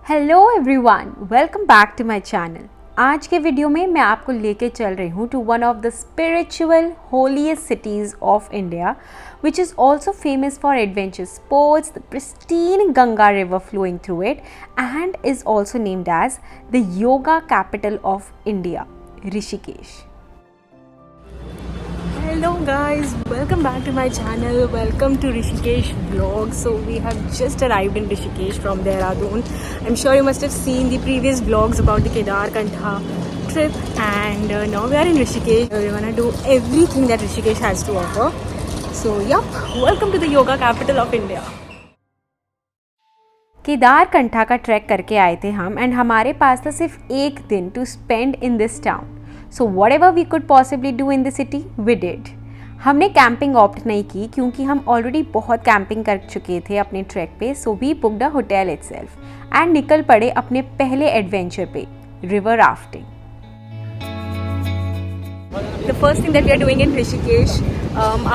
Hello everyone, welcome back to my channel. आज के video में मैं आपको लेके चल रही हूँ to one of the spiritual holiest cities of India which is also famous for adventure sports, the pristine Ganga river flowing through it, and is also named as the yoga capital of India, Rishikesh. Hello guys, welcome back to my channel. Welcome to Rishikesh vlog. So we have just arrived in Rishikesh from Dehradun. I'm sure you must have seen the previous vlogs about the Kedarkantha trip, and now we are in Rishikesh. We're gonna do everything that Rishikesh has to offer. So yup, welcome to the yoga capital of India. Kedarkantha का track करके आए थे हम, and हमारे पास था सिर्फ एक दिन to spend in this town. So whatever we could possibly do in the city we did. हमने कैंपिंग ऑप्ट नहीं की क्योंकि हम ऑलरेडी बहुत कैंपिंग कर चुके थे अपने ट्रैक पे. So we booked a hotel itself and निकल पड़े अपने पहले एडवेंचर पे, river rafting. The first thing that we are doing in Rishikesh,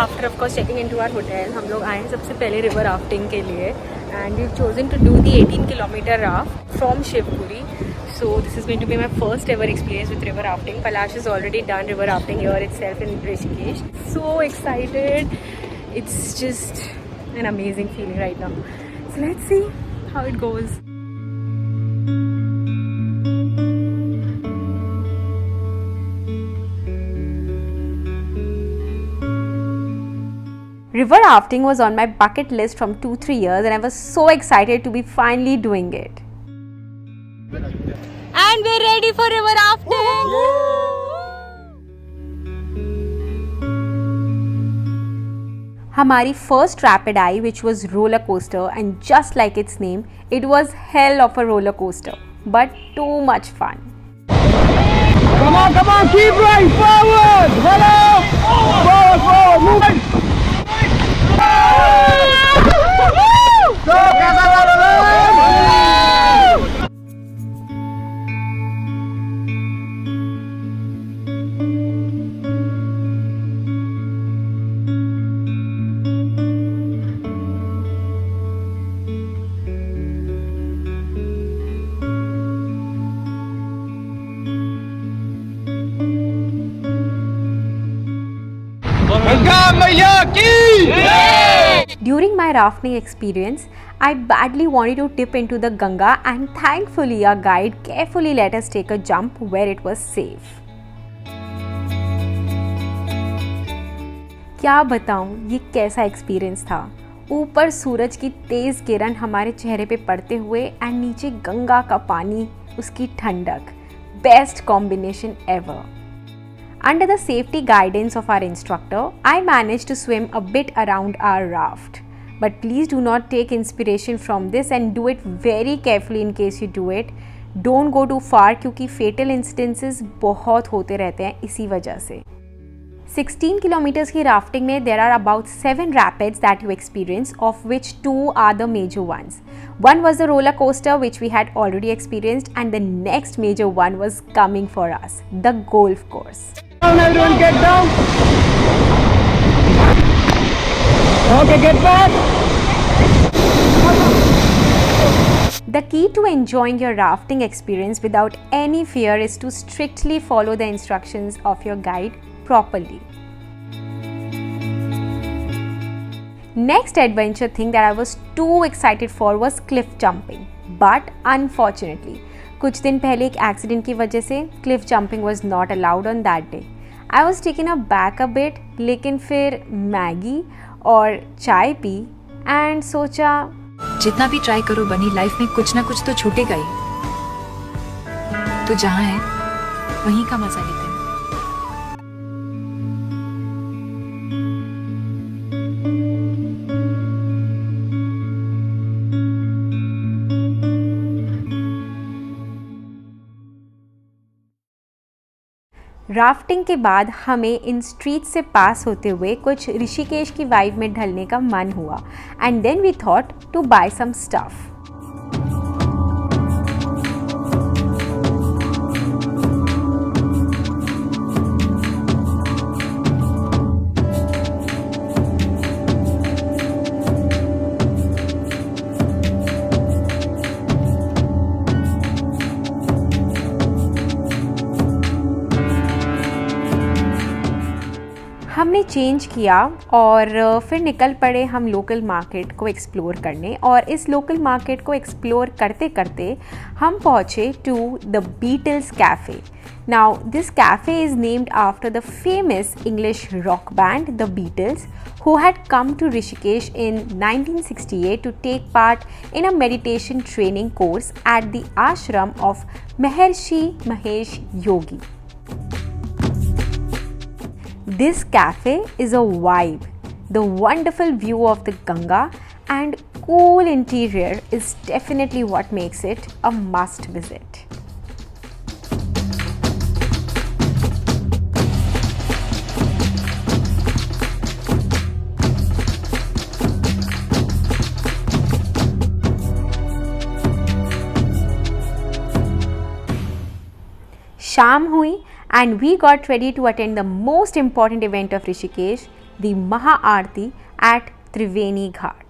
after of course checking into our hotel, हम लोग आए हैं सबसे पहले river rafting के लिए, and we've chosen to do the 18-kilometer raft from Shivpuri. So this is going to be my first ever experience with river rafting. Palash has already done river rafting here itself in Rishikesh. So excited! It's just an amazing feeling right now. So let's see how it goes. River rafting was on my bucket list from 2-3 years, and I was so excited to be finally doing it. And we're ready for river rafting! हमारी first rapid eye, which was roller coaster, and just like its name, it was hell of a roller coaster, but too much fun. Come on, keep right forward! Forward, move! During my rafting experience, I badly wanted to dip into the Ganga, and thankfully our guide carefully let us take a jump where it was safe. क्या बताऊं ये कैसा experience था. ऊपर सूरज की तेज किरण हमारे चेहरे पे पड़ते हुए, एंड नीचे गंगा का पानी, उसकी ठंडक. Best combination ever. Under the safety guidance of our instructor, I managed to swim a bit around our raft. But please do not take inspiration from this and do it very carefully in case you do it. Don't go too far क्योंकि fatal incidences बहुत होते रहते हैं इसी वजह से. 16 kilometers की rafting में there are about 7 rapids that you experience, of which 2 are the major ones. One was the roller coaster which we had already experienced, and the next major one was coming for us, the golf course. Down, everyone, get down. Okay, get back. The key to enjoying your rafting experience without any fear is to strictly follow the instructions of your guide properly. Next adventure thing that I was too excited for was cliff jumping. But unfortunately, कुछ दिन पहले एक accident की वजह से Cliff jumping was not allowed on that day. I was taken a back a bit, लेकिन फिर Maggi और चाय पी एंड सोचा जितना भी ट्राई करो बनी, लाइफ में कुछ ना कुछ तो छूटेगा ही. तो जहाँ है वहीं का मजा लेते हैं. राफ्टिंग के बाद हमें इन स्ट्रीट से पास होते हुए कुछ ऋषिकेश की वाइब में ढलने का मन हुआ, and then we thought to buy some stuff. Change किया और फिर निकल पड़े हम लोकल मार्केट को एक्सप्लोर करने। और इस लोकल मार्केट को एक्सप्लोर करते करते हम पहुँचे to the Beatles cafe. Now, this cafe is named after the famous English rock band, the Beatles, who had come to Rishikesh in 1968 to take part in a meditation training course at the ashram of Maharshi Mahesh Yogi. This cafe is a vibe. The wonderful view of the Ganga and cool interior is definitely what makes it a must visit. शाम हुई and we got ready to attend the most important event of Rishikesh, the Maha Aarti at Triveni Ghat.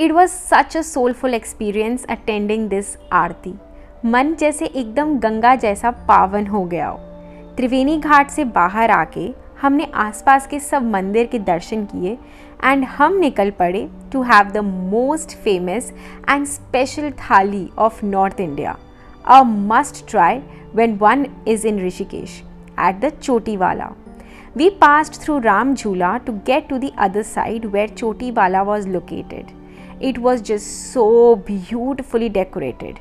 It was such a soulful experience attending this आरती। मन जैसे एकदम गंगा जैसा पावन हो गया हो। त्रिवेणी घाट से बाहर आके हमने आसपास के सब मंदिर के दर्शन किए एंड हम निकल पड़े to have the most famous and special thali of north India, a must try when one is in Rishikesh at the Chotiwala. We passed through Ram Jhula to get to the other side where Chotiwala was located. It was just so beautifully decorated.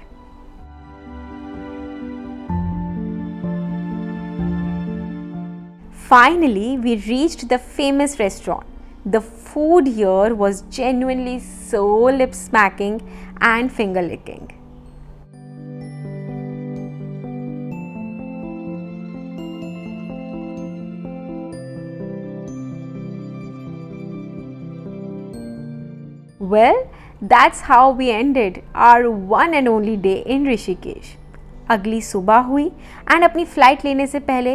Finally, we reached the famous restaurant. The food here was genuinely so lip-smacking and finger-licking. Well, that's how we ended our one and only day in Rishikesh. अगली सुबह हुई and अपनी flight लेने से पहले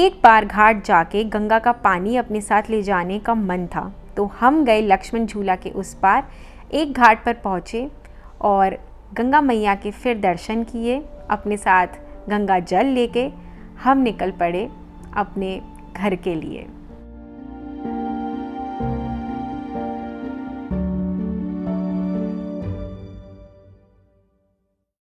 एक बार घाट जाके गंगा का पानी अपने साथ ले जाने का मन था, तो हम गए लक्ष्मण झूला के उस पार एक घाट पर पहुँचे और गंगा मैया के फिर दर्शन किए। अपने साथ गंगा जल लेके हम निकल पड़े अपने घर के लिए।